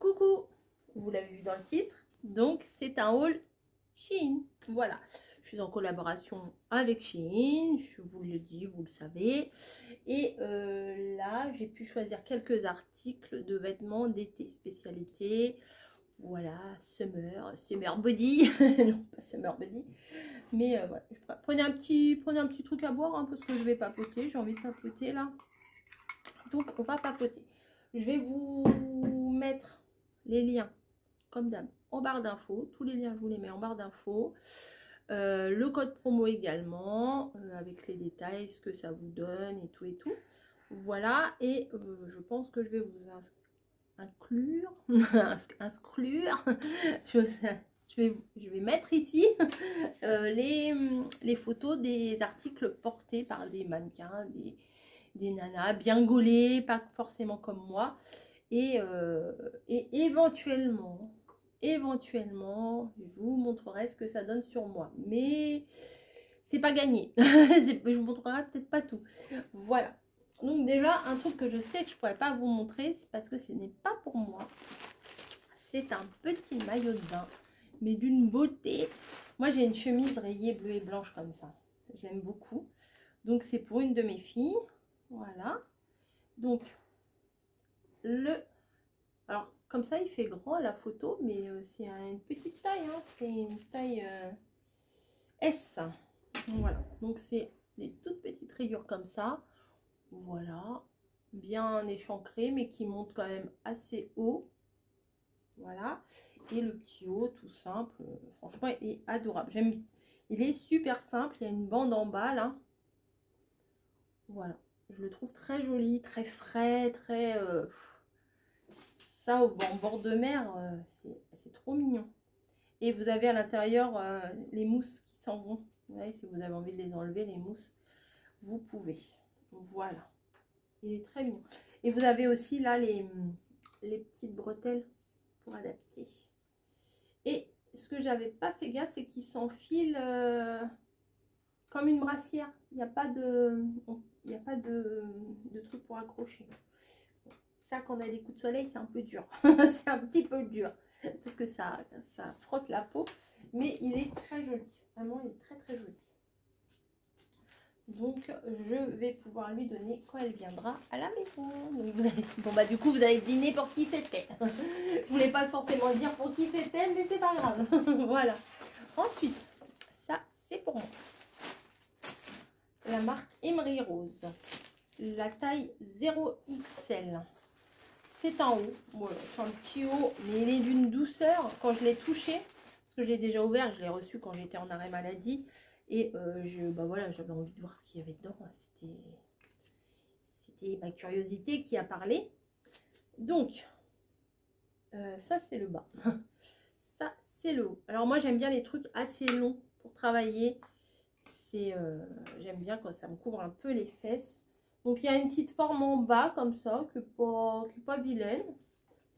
Coucou, vous l'avez vu dans le titre, donc c'est un haul Shein. Voilà, je suis en collaboration avec Shein, je vous le dis, vous le savez. Et là, j'ai pu choisir quelques articles de vêtements d'été, spécialité. Voilà, summer body, non pas summer body, mais voilà. Prenez un petit truc à boire, hein, parce que je vais papoter, j'ai envie de papoter là. Donc on va papoter. Je vais vous mettre les liens, comme d'hab, en barre d'infos. Tous les liens, je vous les mets en barre d'infos. Le code promo également, avec les détails, ce que ça vous donne et tout et tout. Voilà, et je pense que je vais vous inclure, je vais mettre ici les photos des articles portés par des mannequins, des nanas bien gaulées, pas forcément comme moi. Et éventuellement, je vous montrerai ce que ça donne sur moi. Mais c'est pas gagné. Je vous montrerai peut-être pas tout. Voilà. Donc déjà, un truc que je sais que je pourrais pas vous montrer, c'est parce que ce n'est pas pour moi. C'est un petit maillot de bain, mais d'une beauté. Moi, j'ai une chemise rayée bleue et blanche comme ça. J'aime beaucoup. Donc, c'est pour une de mes filles. Voilà. Donc, alors, comme ça, il fait grand à la photo, mais c'est une petite taille. Hein. C'est une taille S. Voilà. Donc, c'est des toutes petites rayures comme ça. Voilà. Bien échancré, mais qui monte quand même assez haut. Voilà. Et le petit haut, tout simple. Franchement, il est adorable. J'aime. Il est super simple. Il y a une bande en bas, là. Voilà. Je le trouve très joli, très frais, très... ça, en bord de mer, c'est trop mignon. Et vous avez à l'intérieur les mousses qui s'en vont. Vous voyez, si vous avez envie de les enlever, les mousses, vous pouvez. Voilà. Il est très mignon. Et vous avez aussi là les petites bretelles pour adapter. Et ce que j'avais pas fait gaffe, c'est qu'il s'enfile comme une brassière. Il n'y a pas de truc pour accrocher. Ça, quand on a des coups de soleil, c'est un peu dur. C'est un petit peu dur. Parce que ça frotte la peau. Mais il est très joli. Vraiment, il est très très joli. Donc, je vais pouvoir lui donner quand elle viendra à la maison. Donc, vous allez... Bon, bah du coup, vous allez deviner pour qui c'était. Je voulais pas forcément dire pour qui c'était, mais c'est pas grave. Voilà. Ensuite, ça, c'est pour moi. La marque Emery Rose. La taille 0XL. C'est en haut, voilà, c'est un petit haut, mais il est d'une douceur. Quand je l'ai touché, parce que je l'ai déjà ouvert, je l'ai reçu quand j'étais en arrêt maladie. Et bah voilà, j'avais envie de voir ce qu'il y avait dedans. C'était ma curiosité qui a parlé. Donc, ça c'est le bas. Ça c'est le haut. Alors moi j'aime bien les trucs assez longs pour travailler. J'aime bien quand ça me couvre un peu les fesses. Donc, il y a une petite forme en bas, comme ça, qui n'est pas vilaine.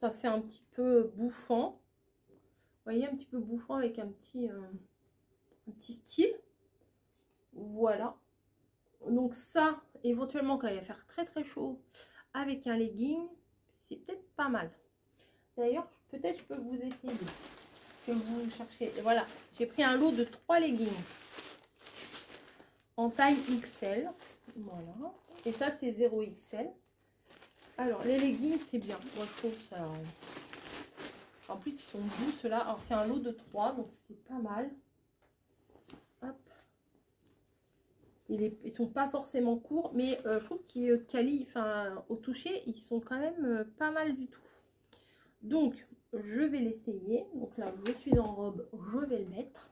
Ça fait un petit peu bouffant. Vous voyez, un petit peu bouffant avec un petit style. Voilà. Donc, ça, éventuellement, quand il va faire très, très chaud, avec un legging, c'est peut-être pas mal. D'ailleurs, peut-être je peux vous essayer. Que vous cherchez. Et voilà, j'ai pris un lot de 3 leggings. En taille XL. Voilà. Et ça, c'est 0XL. Alors, les leggings, c'est bien. Moi, je trouve ça... En plus, ils sont doux, ceux-là. Alors, c'est un lot de 3, donc c'est pas mal. Hop. Ils sont pas forcément courts, mais je trouve qu'ils au toucher, ils sont quand même pas mal du tout. Donc, je vais l'essayer. Donc là, je suis en robe, je vais le mettre.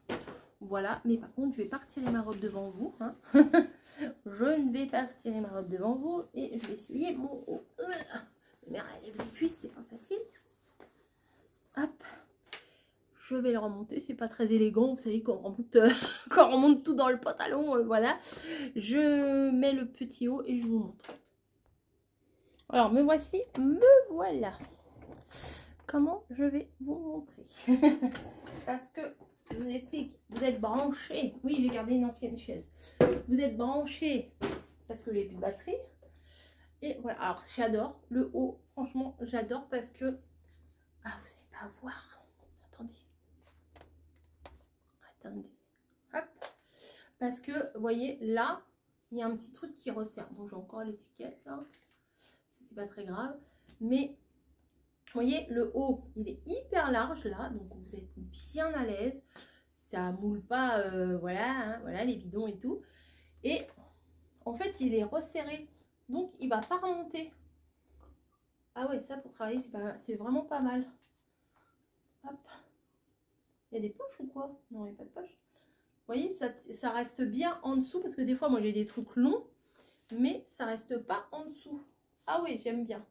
Voilà. Mais par contre, je vais pas retirer ma robe devant vous. Hein. Je ne vais pas retirer ma robe devant vous et je vais essayer mon haut. Mais les cuisses, c'est pas facile. Hop. Je vais le remonter. C'est pas très élégant. Vous savez qu'on remonte, qu'on remonte tout dans le pantalon. Voilà. Je mets le petit haut et je vous montre. Alors, me voici. Me voilà. Comment je vais vous montrer. Parce que, je vous explique, vous êtes branchés. Oui, j'ai gardé une ancienne chaise. Vous êtes branchés parce que j'ai plus de batterie. Et voilà, alors j'adore le haut, franchement j'adore parce que pas voir. Attendez. Attendez. Hop. Parce que, vous voyez, là, il y a un petit truc qui resserre. Bon, j'ai encore l'étiquette, là. C'est pas très grave. Mais, vous voyez, le haut, il est hyper large, là. Donc, vous êtes bien à l'aise. Ça moule pas, voilà, hein, voilà, les bidons et tout. Et, en fait, il est resserré. Donc, il va pas remonter. Ah ouais, ça, pour travailler, c'est vraiment pas mal. Hop. Il y a des poches ou quoi? Non, il n'y a pas de poche. Vous voyez, ça reste bien en dessous. Parce que des fois, moi, j'ai des trucs longs. Mais ça reste pas en dessous. Ah oui, j'aime bien.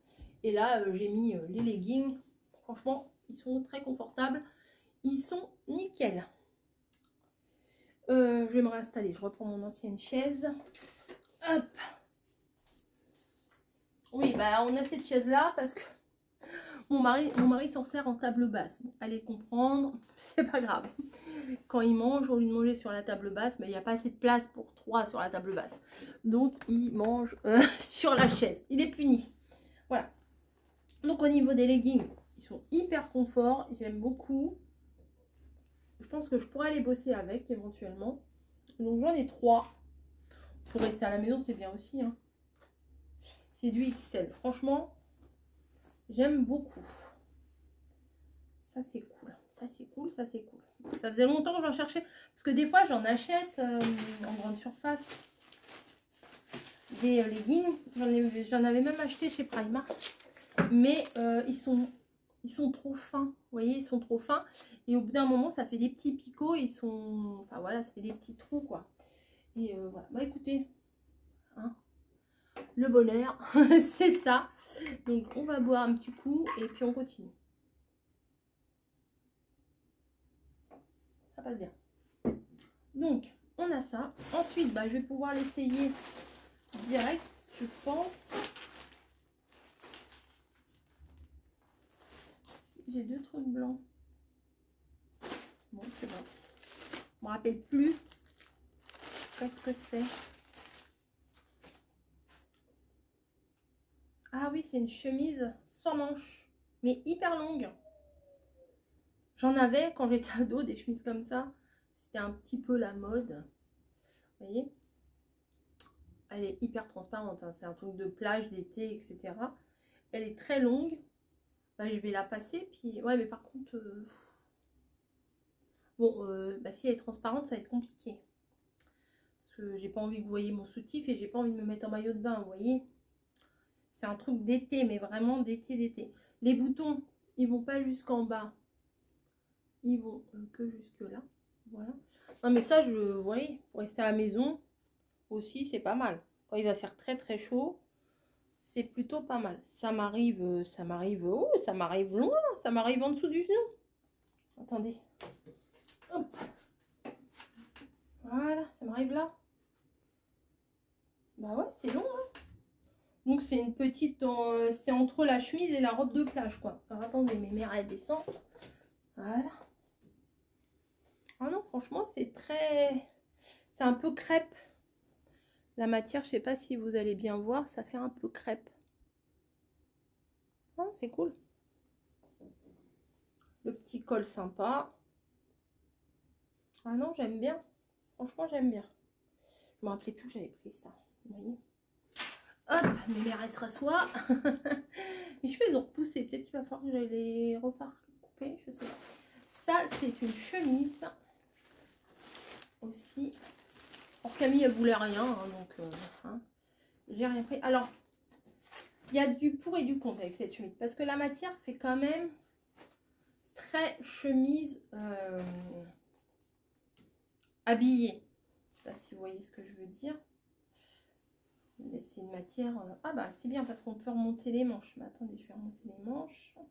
Et là, j'ai mis les leggings. Franchement, ils sont très confortables. Ils sont nickel. Je vais me réinstaller. Je reprends mon ancienne chaise. Hop. Oui, bah on a cette chaise-là parce que mon mari s'en sert en table basse. Bon, allez comprendre, c'est pas grave. Quand il mange, au lieu de manger sur la table basse, mais il n'y a pas assez de place pour 3 sur la table basse. Donc, il mange sur la chaise. Il est puni. Voilà. Donc, au niveau des leggings, ils sont hyper confort. J'aime beaucoup. Je pense que je pourrais aller bosser avec éventuellement. Donc, j'en ai 3. Pour rester à la maison, c'est bien aussi. Hein. C'est du XL. Franchement, j'aime beaucoup. Ça, c'est cool. Ça, c'est cool. Ça, c'est cool. Ça faisait longtemps que j'en cherchais. Parce que des fois, j'en achète en grande surface. Des leggings. J'en avais même acheté chez Primark. Mais ils sont trop fins. Vous voyez, ils sont trop fins. Et au bout d'un moment, ça fait des petits picots. Ils sont... Enfin, voilà, ça fait des petits trous, quoi. Et voilà. Bah, écoutez. Hein, le bonheur, c'est ça. Donc, on va boire un petit coup. Et puis, on continue. Ça passe bien. Donc, on a ça. Ensuite, bah, je vais pouvoir l'essayer direct, je pense. J'ai 2 trucs blancs. Bon, c'est bon. Je me rappelle plus qu'est-ce que c'est. Ah oui, c'est une chemise sans manches, mais hyper longue. J'en avais quand j'étais ado, des chemises comme ça. C'était un petit peu la mode. Vous voyez? Elle est hyper transparente. Hein. C'est un truc de plage, d'été, etc. Elle est très longue. Bah, je vais la passer. Puis, ouais, mais par contre... Bon, bah, si elle est transparente, ça va être compliqué. Parce que j'ai pas envie que vous voyez mon soutif et j'ai pas envie de me mettre en maillot de bain, vous voyez. C'est un truc d'été, mais vraiment d'été. Les boutons, ils vont pas jusqu'en bas. Ils vont que jusque là. Voilà. Non, mais ça, vous voyez, pour rester à la maison aussi, c'est pas mal. Quand il va faire très très chaud, c'est plutôt pas mal. Ça m'arrive loin, ça m'arrive en dessous du genou. Attendez. Hop. Voilà, ça m'arrive là. Bah ouais, c'est long, hein. Donc c'est une petite, c'est entre la chemise et la robe de plage, quoi. Alors attendez, mes mères, elles descendent. Voilà. Ah non, franchement, c'est un peu crêpe. La matière, je sais pas si vous allez bien voir, ça fait un peu crêpe. Ah, c'est cool. Le petit col sympa. Ah non, j'aime bien. Franchement, j'aime bien. Je me rappelais plus que j'avais pris ça. Vous voyez. Hop, mes mères, elles se rassoient. Mes cheveux, ils ont repoussé. Peut-être qu'il va falloir que j'aille les refaire couper. Je sais pas. Ça, c'est une chemise. Aussi. Alors, Camille, elle voulait rien. Hein, donc, hein, j'ai rien pris. Alors, il y a du pour et du contre avec cette chemise. Parce que la matière fait quand même très chemise habillée. Je sais pas si vous voyez ce que je veux dire. C'est une matière... Ah bah c'est bien parce qu'on peut remonter les manches. Mais attendez, je vais remonter les manches. Vous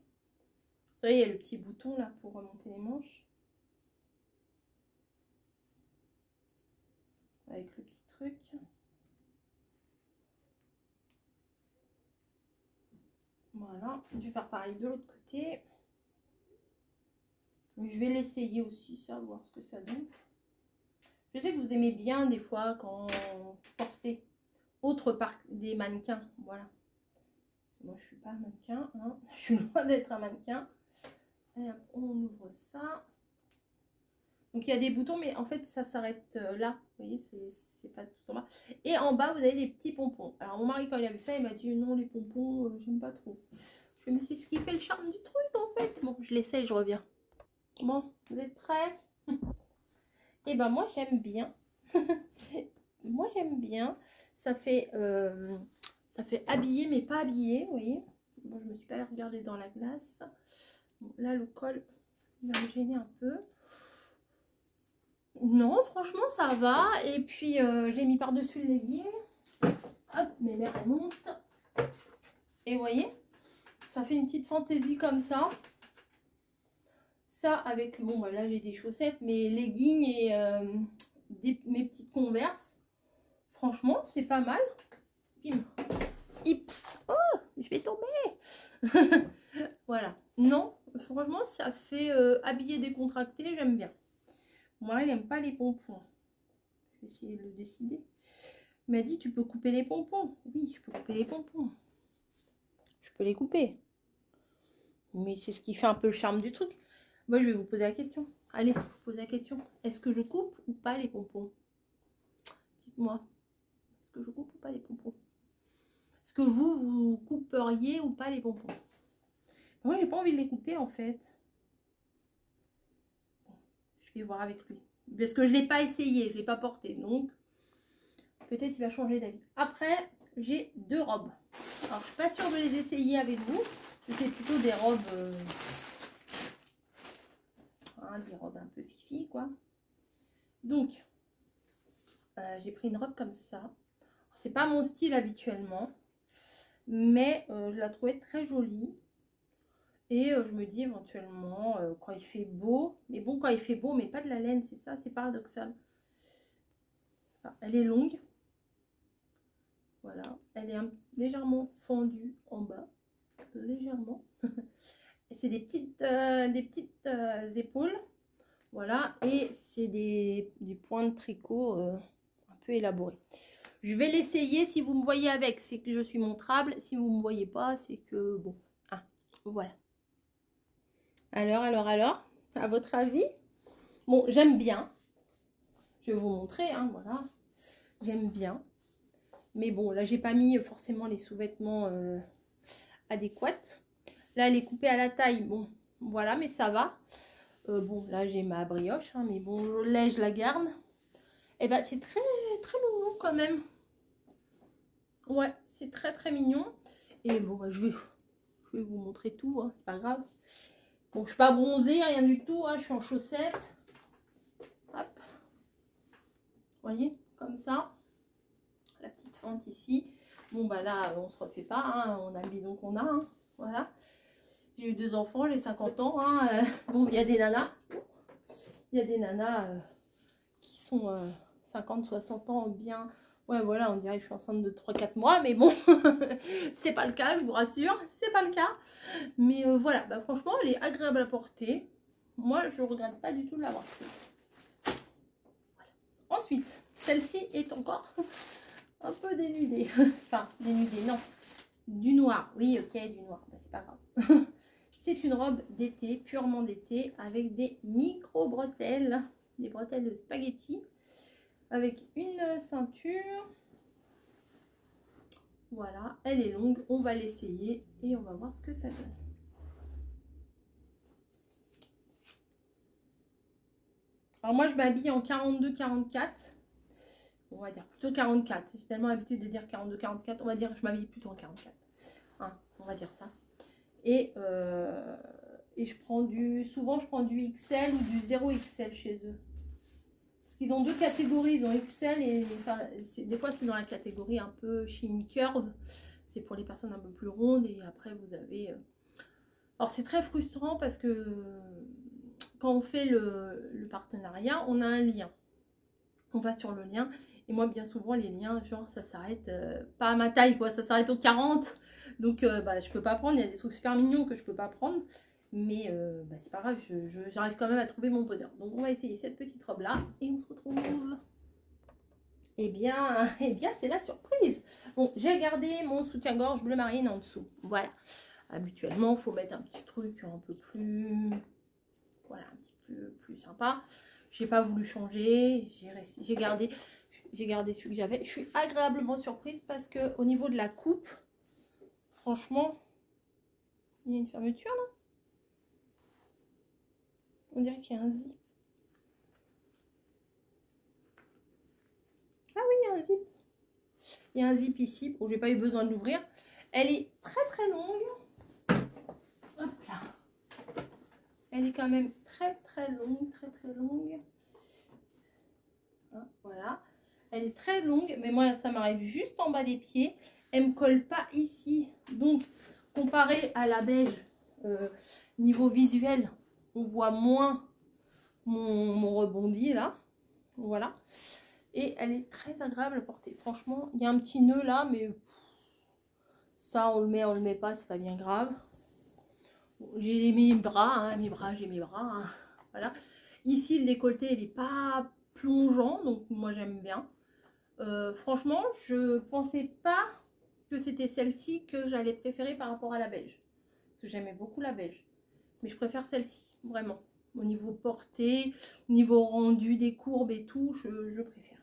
voyez, il y a le petit bouton là pour remonter les manches. Avec le petit truc. Voilà. Je vais faire pareil de l'autre côté. Je vais l'essayer aussi, ça, voir ce que ça donne. Je sais que vous aimez bien des fois quand vous portez autre part des mannequins. Voilà. Moi, je suis pas un mannequin. Hein. Je suis loin d'être un mannequin. Et après, on ouvre ça. Donc il y a des boutons, mais en fait ça s'arrête là. Vous voyez, c'est pas tout en bas. Et en bas, vous avez des petits pompons. Alors mon mari, quand il a vu ça, il m'a dit non, les pompons, j'aime pas trop. Je me suis dit, c'est ce qui fait le charme du truc en fait. Bon, je l'essaye, je reviens. Bon, vous êtes prêts? Et ben moi j'aime bien. Moi j'aime bien. Ça fait habillé, mais pas habillé, vous voyez. Bon, je me suis pas regardée dans la glace. Bon, là, le col va me gêner un peu. Non, franchement, ça va. Et puis, j'ai mis par-dessus le legging. Hop, mes mères remontent. Et vous voyez, ça fait une petite fantaisie comme ça. Ça avec, bon, bah, là, j'ai des chaussettes, mes leggings et mes petites Converse. Franchement, c'est pas mal. Bim. Ips. Oh, je vais tomber. Voilà. Non, franchement, ça fait habillé décontracté. J'aime bien. Moi, il n'aime pas les pompons. Je vais essayer de le décider. Il m'a dit, tu peux couper les pompons. Oui, je peux couper les pompons. Je peux les couper. Mais c'est ce qui fait un peu le charme du truc. Moi, je vais vous poser la question. Allez, je vous pose la question. Est-ce que je coupe ou pas les pompons? Dites-moi. Est-ce que je coupe ou pas les pompons? Est-ce que vous couperiez ou pas les pompons? Moi, j'ai pas envie de les couper, en fait. Je vais voir avec lui. Parce que je ne l'ai pas essayé, je ne l'ai pas porté. Donc, peut-être il va changer d'avis. Après, j'ai deux robes. Alors, je ne suis pas sûre de les essayer avec vous. C'est plutôt des robes... des robes un peu fifi, quoi. Donc, j'ai pris une robe comme ça. C'est pas mon style habituellement. Mais je la trouvais très jolie. Et je me dis éventuellement, quand il fait beau, mais bon, quand il fait beau, mais pas de la laine, c'est ça, c'est paradoxal. Enfin, elle est longue. Voilà, elle est légèrement fendue en bas. Légèrement. Et c'est des petites épaules. Voilà, et c'est des points de tricot un peu élaborés. Je vais l'essayer. Si vous me voyez avec, c'est que je suis montrable. Si vous ne me voyez pas, c'est que bon. Ah, voilà. Alors, à votre avis? Bon, j'aime bien. Je vais vous montrer, hein, voilà. J'aime bien. Mais bon, là, j'ai pas mis forcément les sous-vêtements adéquats. Là, elle est coupée à la taille. Bon, voilà, mais ça va. Bon, là, j'ai ma brioche, hein, mais bon, là, je la garde. Et ben, c'est très, très mignon quand même. Ouais, c'est très, très mignon. Et bon, bah, je vais vous montrer tout, hein, c'est pas grave. Bon, je suis pas bronzée, rien du tout, hein, je suis en chaussettes. Hop. Vous voyez, comme ça. La petite fente ici. Bon, bah là, on se refait pas, hein, on a le bidon qu'on a, hein, voilà. J'ai eu 2 enfants, j'ai 50 ans, hein, bon, il y a des nanas. Il y a des nanas qui sont 50, 60 ans, bien... Ouais, voilà, on dirait que je suis enceinte de 3-4 mois, mais bon, c'est pas le cas, je vous rassure, c'est pas le cas. Mais voilà, bah, franchement, elle est agréable à porter. Moi, je regrette pas du tout de l'avoir prise. Voilà. Ensuite, celle-ci est encore un peu dénudée. Enfin, dénudée, non. Du noir, oui, ok, du noir, bah, c'est pas grave. C'est une robe d'été, purement d'été, avec des micro-bretelles, des bretelles de spaghetti. Avec une ceinture. Voilà, elle est longue, on va l'essayer et on va voir ce que ça donne. Alors moi je m'habille en 42-44. On va dire plutôt 44. J'ai tellement l'habitude de dire 42-44. On va dire je m'habille plutôt en 44. Hein, on va dire ça. Et je prends souvent je prends du XL ou du 0XL chez eux. Ils ont 2 catégories, ils ont XL et enfin, des fois c'est dans la catégorie un peu Shein Curve, c'est pour les personnes un peu plus rondes et après vous avez... Alors c'est très frustrant parce que quand on fait le partenariat, on a un lien, on va sur le lien et moi bien souvent les liens genre ça s'arrête pas à ma taille quoi, ça s'arrête au 40 donc bah, je peux pas prendre, il y a des trucs super mignons que je peux pas prendre. Mais bah, c'est pas grave, j'arrive quand même à trouver mon bonheur. Donc on va essayer cette petite robe là et on se retrouve. Eh bien c'est la surprise. Bon, j'ai gardé mon soutien-gorge bleu marine en dessous. Voilà. Habituellement, il faut mettre un petit truc un peu plus, voilà, un petit peu plus sympa. J'ai pas voulu changer, j'ai gardé celui que j'avais. Je suis agréablement surprise parce que au niveau de la coupe, franchement, il y a une fermeture là. On dirait qu'il y a un zip. Ah oui, il y a un zip. Il y a un zip ici. Bon, j'ai pas eu besoin de l'ouvrir. Elle est très très longue. Hop là. Elle est quand même très très longue, très très longue. Hein, voilà. Elle est très longue, mais moi ça m'arrive juste en bas des pieds. Elle me colle pas ici. Donc, comparé à la beige, niveau visuel, on voit moins mon rebondi là. Voilà. Et elle est très agréable à porter. Franchement, il y a un petit nœud là, mais ça, on le met pas, c'est pas bien grave. Bon, j'ai mes bras, hein, j'ai mes bras. Hein, voilà. Ici, le décolleté, il n'est pas plongeant, donc moi, j'aime bien. Franchement, je pensais pas que c'était celle-ci que j'allais préférer par rapport à la beige. Parce que j'aimais beaucoup la beige. Mais je préfère celle-ci, vraiment. Au niveau portée, au niveau rendu des courbes et tout, je préfère.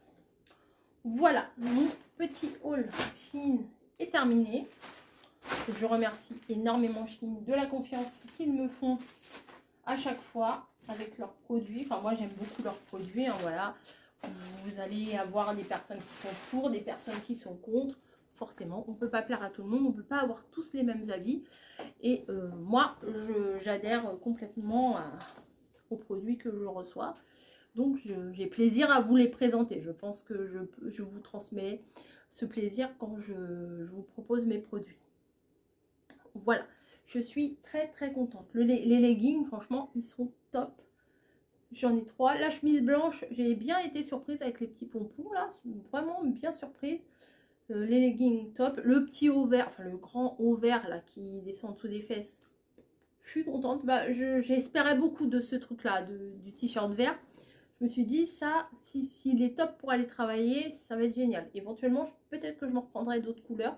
Voilà, mon petit haul Shein est terminé. Je remercie énormément Shein de la confiance qu'ils me font à chaque fois avec leurs produits. Enfin, moi, j'aime beaucoup leurs produits. Hein, voilà. Vous allez avoir des personnes qui sont pour, des personnes qui sont contre. Forcément, on ne peut pas plaire à tout le monde. On ne peut pas avoir tous les mêmes avis. Et moi, j'adhère complètement aux produits que je reçois. Donc, j'ai plaisir à vous les présenter. Je pense que je vous transmets ce plaisir quand je vous propose mes produits. Voilà, je suis très très contente. Les leggings, franchement, ils sont top. J'en ai 3. La chemise blanche, j'ai bien été surprise avec les petits pompons là. Vraiment bien surprise. Les leggings top. Le petit haut vert, enfin le grand haut vert là qui descend en dessous des fesses. Je suis contente. Bah, j'espérais beaucoup de ce truc là, du t-shirt vert. Je me suis dit, ça, s'il est top pour aller travailler, ça va être génial. Éventuellement, peut-être que je me reprendrai d'autres couleurs.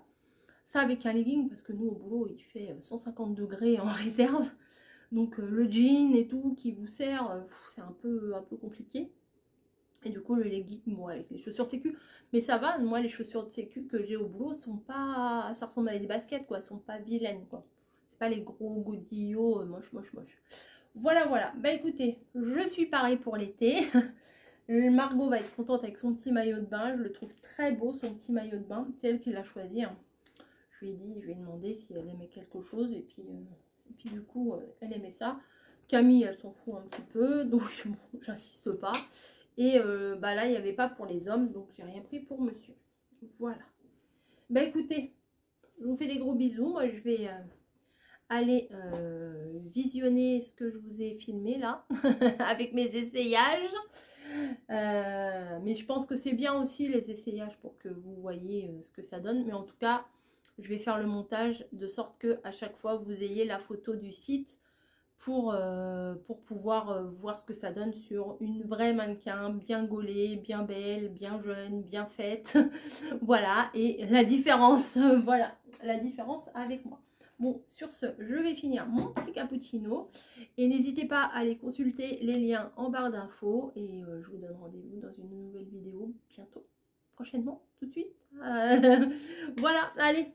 Ça avec un legging, parce que nous, au boulot, il fait 150 degrés en réserve. Donc, le jean et tout qui vous sert, c'est un peu compliqué. Et du coup, le legging, bon, avec les chaussures sécu. Mais ça va, moi, les chaussures de sécu que j'ai au boulot sont pas... Ça ressemble à des baskets, quoi. Sont pas vilaines, quoi. C'est pas les gros godillots moche. Voilà, voilà. Bah écoutez, je suis pareil pour l'été. Margot va être contente avec son petit maillot de bain. Je le trouve très beau, son petit maillot de bain. C'est elle qui l'a choisi. Hein. Je lui ai demandé si elle aimait quelque chose. Et puis du coup, elle aimait ça. Camille, elle s'en fout un petit peu. Donc, bon, j'insiste pas. Et bah là, il n'y avait pas pour les hommes. Donc, j'ai rien pris pour monsieur. Voilà. Bah écoutez, je vous fais des gros bisous. Moi, je vais... aller visionner ce que je vous ai filmé là avec mes essayages, mais je pense que c'est bien aussi les essayages pour que vous voyez ce que ça donne. Mais en tout cas, je vais faire le montage de sorte que à chaque fois vous ayez la photo du site pour pouvoir voir ce que ça donne sur une vraie mannequin bien gaulée, bien belle, bien jeune, bien faite. Voilà, et la différence, voilà, la différence avec moi. Bon, sur ce, je vais finir mon petit cappuccino. Et n'hésitez pas à aller consulter les liens en barre d'infos. Et je vous donne rendez-vous dans une nouvelle vidéo bientôt, prochainement, tout de suite. Voilà, allez,